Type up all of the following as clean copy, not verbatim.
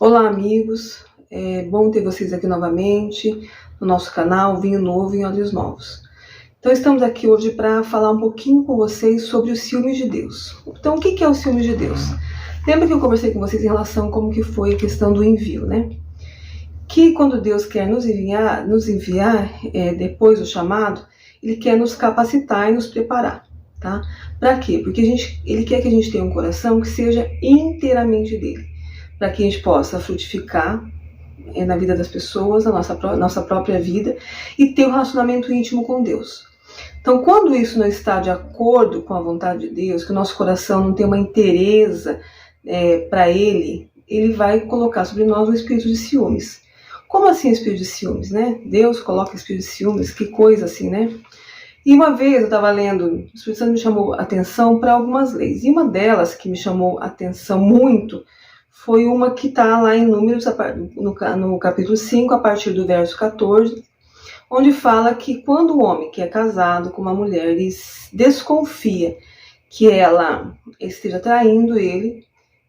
Olá, amigos, é bom ter vocês aqui novamente no nosso canal Vinho Novo em Olhos Novos. Então estamos aqui hoje para falar um pouquinho com vocês sobre os ciúmes de Deus. Então o que é o ciúmes de Deus? Lembra que eu conversei com vocês em relação a como que foi a questão do envio, né? Que quando Deus quer nos enviar depois do chamado, Ele quer nos capacitar e nos preparar, tá? Para quê? Porque Ele quer que a gente tenha um coração que seja inteiramente dele, para que a gente possa frutificar na vida das pessoas, na nossa própria vida, e ter um relacionamento íntimo com Deus. Então, quando isso não está de acordo com a vontade de Deus, que o nosso coração não tem uma inteireza para Ele, Ele vai colocar sobre nós um espírito de ciúmes. Como assim espírito de ciúmes, né? Deus coloca espírito de ciúmes, que coisa assim, né? E uma vez eu estava lendo, o Espírito Santo me chamou a atenção para algumas leis, e uma delas que me chamou a atenção muito foi uma que está lá em Números, no capítulo 5, a partir do verso 14, onde fala que quando o homem que é casado com uma mulher, ele desconfia que ela esteja traindo ele,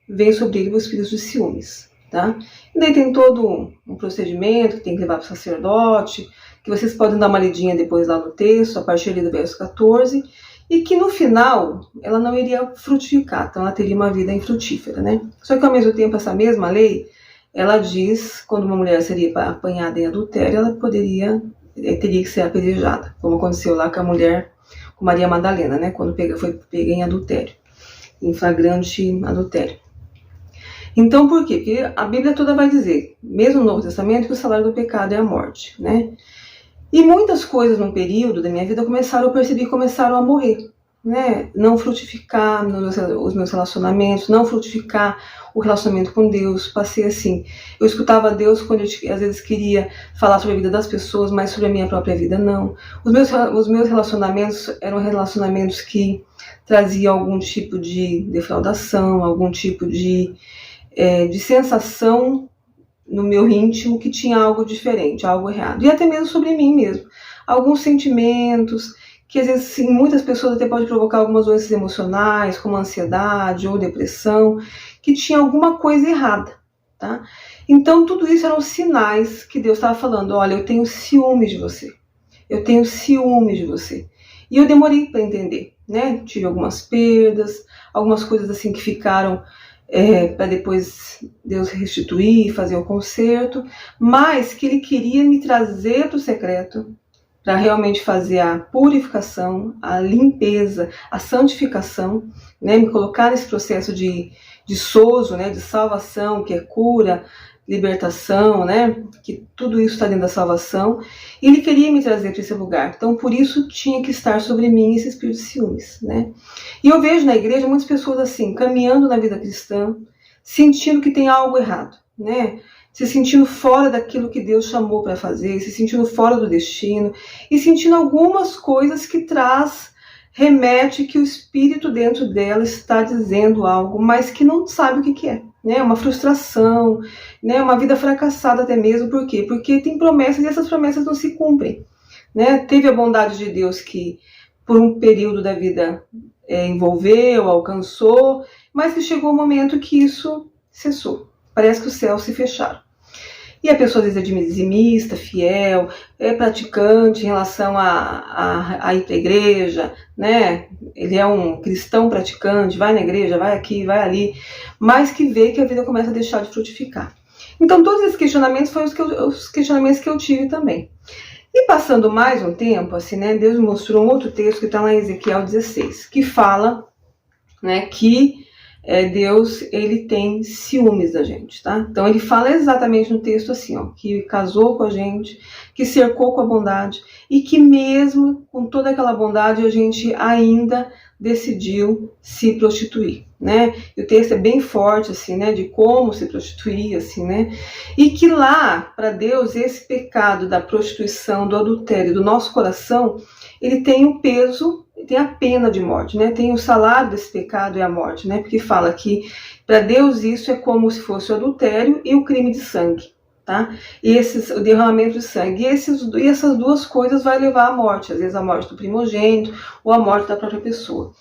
vem sobre ele o espírito de ciúmes, tá? E daí tem todo um procedimento que tem que levar para o sacerdote, que vocês podem dar uma lidinha depois lá no texto, a partir do verso 14, e que no final ela não iria frutificar, então ela teria uma vida infrutífera, né? Só que ao mesmo tempo essa mesma lei, ela diz, quando uma mulher seria apanhada em adultério, ela teria que ser apedrejada, como aconteceu lá com a mulher, com Maria Madalena, né? Quando foi pega em adultério, em flagrante adultério. Então por quê? Porque a Bíblia toda vai dizer, mesmo no Novo Testamento, que o salário do pecado é a morte, né? E muitas coisas num período da minha vida eu percebi que começaram a morrer, né? Não frutificar os meus relacionamentos, não frutificar o relacionamento com Deus. Passei assim, eu escutava Deus quando eu às vezes queria falar sobre a vida das pessoas, mas sobre a minha própria vida não. Os meus relacionamentos eram relacionamentos que traziam algum tipo de defraudação, algum tipo de sensação no meu íntimo que tinha algo diferente, algo errado. E até mesmo sobre mim mesmo. Alguns sentimentos que às vezes sim, muitas pessoas até podem provocar algumas doenças emocionais, como ansiedade ou depressão, que tinha alguma coisa errada, tá? Então tudo isso eram sinais que Deus estava falando, olha, eu tenho ciúmes de você. Eu tenho ciúmes de você. E eu demorei para entender, né? Tive algumas perdas, algumas coisas assim que ficaram para depois Deus restituir, fazer o conserto, mas que Ele queria me trazer para o secreto, para realmente fazer a purificação, a limpeza, a santificação, né? Me colocar nesse processo de sozo, né? De salvação, que é cura, libertação, né? Que tudo isso está dentro da salvação. E Ele queria me trazer para esse lugar. Então, por isso, tinha que estar sobre mim esse espírito de ciúmes, né? E eu vejo na igreja muitas pessoas assim, caminhando na vida cristã, sentindo que tem algo errado, né? Se sentindo fora daquilo que Deus chamou para fazer, se sentindo fora do destino, e sentindo algumas coisas que remete que o espírito dentro dela está dizendo algo, mas que não sabe o que é, né? Uma frustração, né? Uma vida fracassada até mesmo, por quê? Porque tem promessas e essas promessas não se cumprem, né? Teve a bondade de Deus que por um período da vida envolveu, alcançou, mas que chegou um momento que isso cessou. Parece que os céus se fecharam. E a pessoa às vezes é dizimista, fiel, é praticante em relação a ir para a igreja, né? Ele é um cristão praticante, vai na igreja, vai aqui, vai ali, mas que vê que a vida começa a deixar de frutificar. Então todos esses questionamentos foram os questionamentos que eu tive também. E passando mais um tempo, assim, né, Deus me mostrou um outro texto que está lá em Ezequiel 16, que fala, né, que Deus, ele tem ciúmes da gente, tá? Então ele fala exatamente no texto assim, ó, que casou com a gente, que cercou com a bondade e que mesmo com toda aquela bondade a gente ainda decidiu se prostituir, né? E o texto é bem forte, assim, né, de como se prostituir, assim, né? E que lá, para Deus, esse pecado da prostituição, do adultério, do nosso coração, ele tem um peso, tem a pena de morte, né? Tem o salário desse pecado é a morte, né? Porque fala que para Deus isso é como se fosse o adultério e o crime de sangue, tá? O derramamento de sangue. E essas duas coisas vai levar à morte, às vezes a morte do primogênito ou a morte da própria pessoa.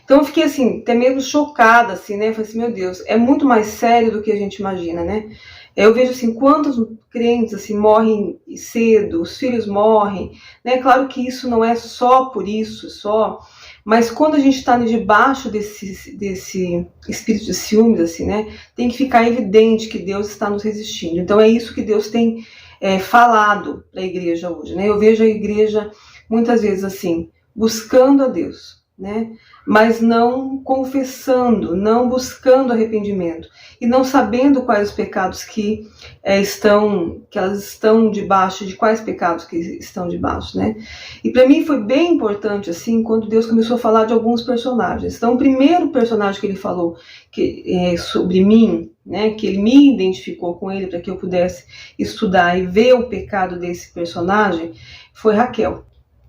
Então eu fiquei assim, até mesmo chocada, assim, né? Eu falei assim, meu Deus, é muito mais sério do que a gente imagina, né? Eu vejo assim, quantos crentes assim, morrem cedo, os filhos morrem, né? Claro que isso não é só por isso, mas quando a gente está debaixo desse espírito de ciúmes, assim, né? Tem que ficar evidente que Deus está nos resistindo. Então é isso que Deus tem falado para a igreja hoje, né? Eu vejo a igreja muitas vezes assim, buscando a Deus, né? Mas não confessando, não buscando arrependimento e não sabendo quais os pecados que elas estão debaixo, de quais pecados que estão debaixo, né? E para mim foi bem importante assim quando Deus começou a falar de alguns personagens. Então o primeiro personagem que ele falou sobre mim, né, que ele me identificou com ele para que eu pudesse estudar e ver o pecado desse personagem, foi Raquel,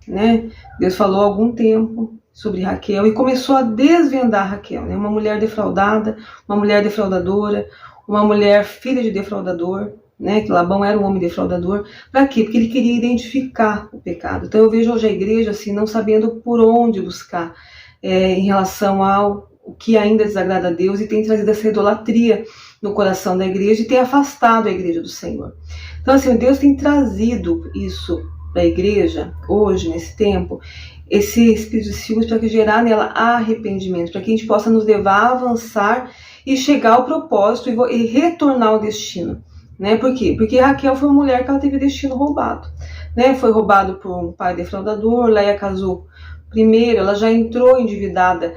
né? Deus falou há algum tempo sobre Raquel e começou a desvendar Raquel, né? Uma mulher defraudada, uma mulher defraudadora, uma mulher filha de defraudador, né? Que Labão era um homem defraudador. Para quê? Porque ele queria identificar o pecado. Então eu vejo hoje a igreja assim, não sabendo por onde buscar em relação ao que ainda desagrada a Deus, e tem trazido essa idolatria no coração da igreja e tem afastado a igreja do Senhor. Então assim, Deus tem trazido isso para a igreja hoje, nesse tempo, esse espírito de ciúmes, para que gerar nela arrependimento, para que a gente possa nos levar a avançar e chegar ao propósito e retornar ao destino, né? Por quê? Porque Raquel foi uma mulher que ela teve destino roubado, né? Foi roubado por um pai defraudador. Leia casou primeiro, ela já entrou endividada,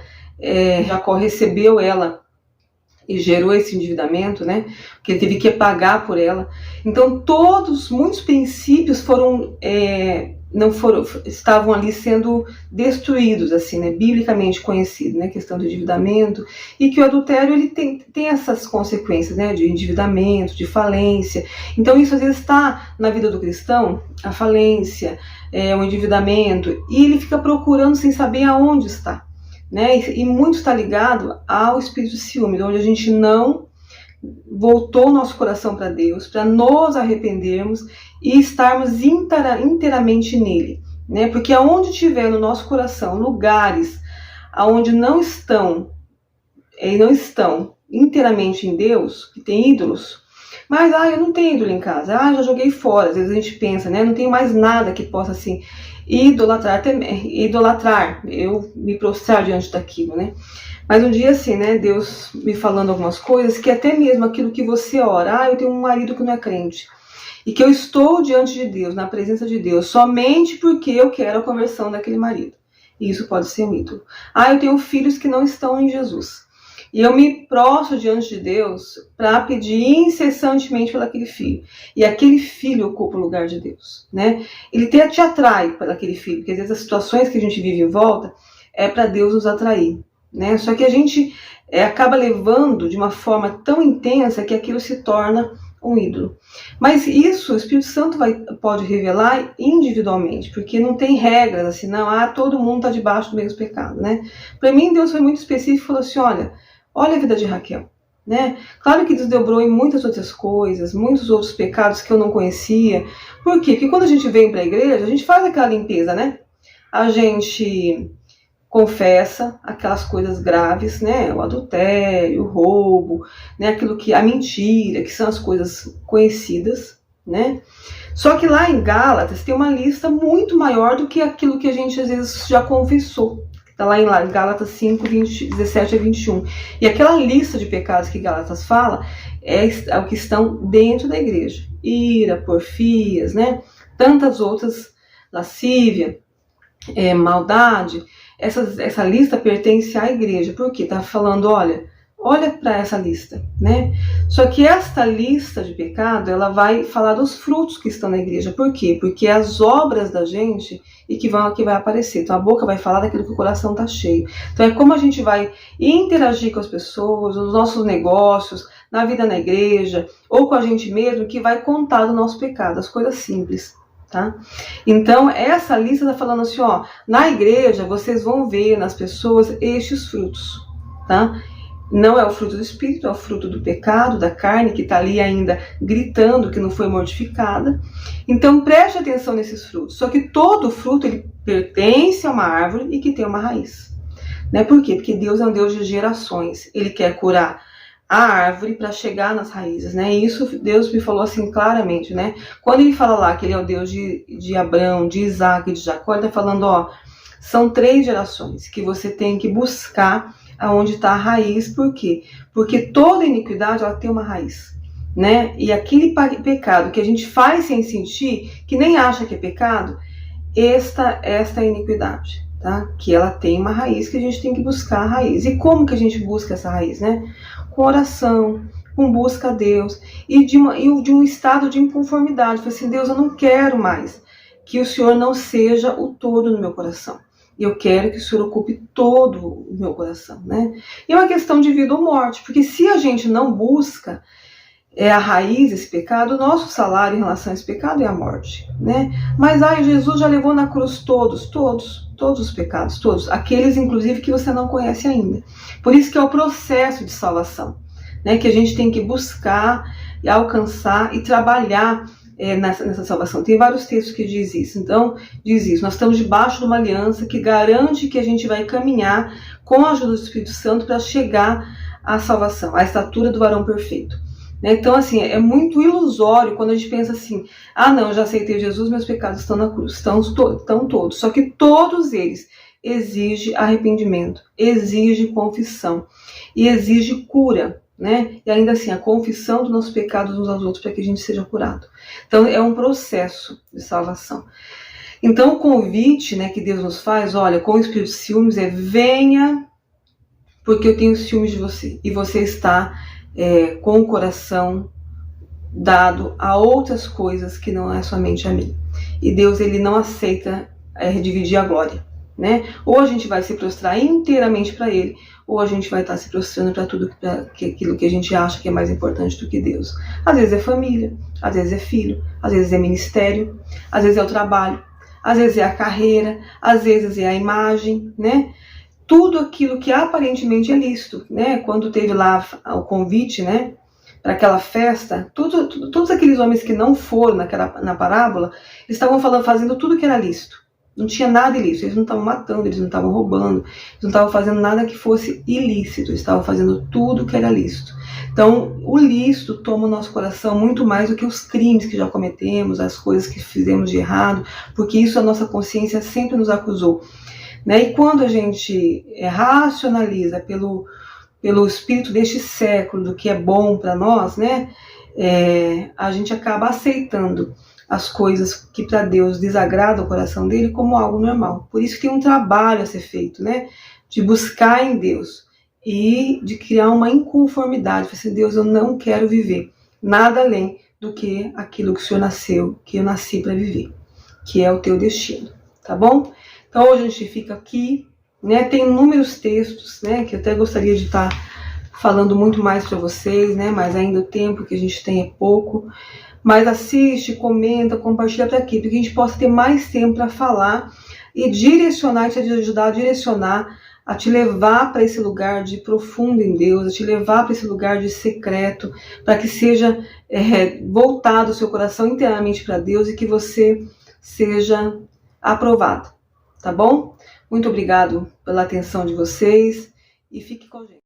Jacó recebeu ela e gerou esse endividamento, né? Porque ele teve que pagar por ela. Então muitos princípios estavam ali sendo destruídos, assim, né? Biblicamente conhecido, né? Questão do endividamento, e que o adultério ele tem essas consequências, né? De endividamento, de falência. Então isso às vezes está na vida do cristão, a falência, o endividamento, e ele fica procurando sem saber aonde está, né? E muito está ligado ao espírito de ciúme, onde a gente não voltou o nosso coração para Deus, para nos arrependermos e estarmos inteiramente nele, né? Porque aonde tiver no nosso coração lugares aonde não estão inteiramente em Deus, que tem ídolos, mas eu não tenho ídolo em casa, já joguei fora. Às vezes a gente pensa, né? Não tem mais nada que possa assim idolatrar, eu me prostrar diante daquilo, né? Mas um dia assim, né, Deus me falando algumas coisas, que até mesmo aquilo que você ora, eu tenho um marido que não é crente, e que eu estou diante de Deus, na presença de Deus, somente porque eu quero a conversão daquele marido. E isso pode ser um ídolo. Eu tenho filhos que não estão em Jesus, e eu me prostro diante de Deus para pedir incessantemente pelo aquele filho. E aquele filho ocupa o lugar de Deus, né? Ele te atrai para aquele filho, porque às vezes as situações que a gente vive em volta é para Deus nos atrair, né? Só que a gente acaba levando de uma forma tão intensa que aquilo se torna um ídolo. Mas isso o Espírito Santo pode revelar individualmente, porque não tem regras assim, não, todo mundo está debaixo do mesmo pecado, né? Para mim Deus foi muito específico e falou assim, olha a vida de Raquel, né? Claro que desdobrou em muitas outras coisas, muitos outros pecados que eu não conhecia. Por quê? Porque quando a gente vem para a igreja, a gente faz aquela limpeza, né? A gente confessa aquelas coisas graves, né? O adultério, o roubo, né? A mentira, que são as coisas conhecidas, né? Só que lá em Gálatas tem uma lista muito maior do que aquilo que a gente às vezes já confessou. Está lá em Gálatas 5, 17 a 21. E aquela lista de pecados que Gálatas fala é o que estão dentro da igreja. Ira, porfias, né? Tantas outras, lascívia, maldade. Essa lista pertence à igreja. Por quê? Está falando, olha para essa lista, né? Só que esta lista de pecado, ela vai falar dos frutos que estão na igreja. Por quê? Porque as obras da gente e que vai aparecer. Então a boca vai falar daquilo que o coração está cheio. Então é como a gente vai interagir com as pessoas, nos nossos negócios, na vida na igreja, ou com a gente mesmo, que vai contar do nosso pecado, as coisas simples, tá? Então essa lista está falando assim, na igreja vocês vão ver nas pessoas estes frutos, tá? Não é o fruto do Espírito, é o fruto do pecado, da carne, que está ali ainda gritando, que não foi mortificada. Então preste atenção nesses frutos. Só que todo fruto ele pertence a uma árvore e que tem uma raiz. Né? Por quê? Porque Deus é um Deus de gerações. Ele quer curar a árvore para chegar nas raízes, né? E isso Deus me falou assim claramente, né? Quando ele fala lá que ele é o Deus de Abraão, de Isaac e de Jacó, ele está falando, ó, são 3 gerações que você tem que buscar aonde está a raiz. Por quê? Porque toda iniquidade ela tem uma raiz, né? E aquele pecado que a gente faz sem sentir, que nem acha que é pecado, esta é a iniquidade, tá? Que ela tem uma raiz, que a gente tem que buscar a raiz. E como que a gente busca essa raiz, né? Com oração, com busca a Deus e de um estado de inconformidade. Falei assim, Deus, eu não quero mais que o Senhor não seja o todo no meu coração. Eu quero que o Senhor ocupe todo o meu coração, né? E é uma questão de vida ou morte, porque se a gente não busca a raiz desse pecado, o nosso salário em relação a esse pecado é a morte, né? Mas Jesus já levou na cruz todos os pecados, todos, aqueles inclusive que você não conhece ainda. Por isso que é o processo de salvação, né? Que a gente tem que buscar e alcançar e trabalhar nessa salvação. Tem vários textos que diz isso. Então, diz isso, nós estamos debaixo de uma aliança que garante que a gente vai caminhar com a ajuda do Espírito Santo para chegar à salvação, à estatura do varão perfeito. Então, assim, é muito ilusório quando a gente pensa assim, ah, não, eu já aceitei Jesus, meus pecados estão na cruz, estão todos. Só que todos eles exigem arrependimento, exigem confissão e exigem cura, né? E ainda assim, a confissão dos nossos pecados uns aos outros para que a gente seja curado. Então, é um processo de salvação. Então, o convite, né, que Deus nos faz, olha, com o espírito de ciúmes venha, porque eu tenho ciúmes de você e você está com o coração dado a outras coisas que não é somente a mim. E Deus, ele não aceita dividir a glória, né? Ou a gente vai se prostrar inteiramente para ele, ou a gente vai estar se prostrando para tudo aquilo que a gente acha que é mais importante do que Deus. Às vezes é família, às vezes é filho, às vezes é ministério, às vezes é o trabalho, às vezes é a carreira, às vezes é a imagem, né? Tudo aquilo que aparentemente é lícito, né? Quando teve lá o convite, né, para aquela festa, todos aqueles homens que não foram na parábola, estavam fazendo tudo que era lícito. Não tinha nada ilícito, eles não estavam matando, eles não estavam roubando, eles não estavam fazendo nada que fosse ilícito, eles estavam fazendo tudo que era lícito. Então, o lícito toma o nosso coração muito mais do que os crimes que já cometemos, as coisas que fizemos de errado, porque isso a nossa consciência sempre nos acusou. Né? E quando a gente racionaliza pelo espírito deste século, do que é bom para nós, né? A gente acaba aceitando as coisas que para Deus desagradam o coração dele como algo normal. Por isso que tem um trabalho a ser feito, né? De buscar em Deus e de criar uma inconformidade. Assim, Deus, eu não quero viver nada além do que aquilo que o Senhor nasceu, que eu nasci para viver, que é o teu destino, tá bom? Então hoje a gente fica aqui, né? Tem inúmeros textos, né? Que eu até gostaria de estar falando muito mais para vocês, né? Mas ainda o tempo que a gente tem é pouco. Mas assiste, comenta, compartilha para aqui, para que a gente possa ter mais tempo para falar e direcionar, te ajudar a direcionar, a te levar para esse lugar de profundo em Deus, a te levar para esse lugar de secreto, para que seja voltado o seu coração inteiramente para Deus e que você seja aprovado. Tá bom? Muito obrigado pela atenção de vocês e fique com a gente.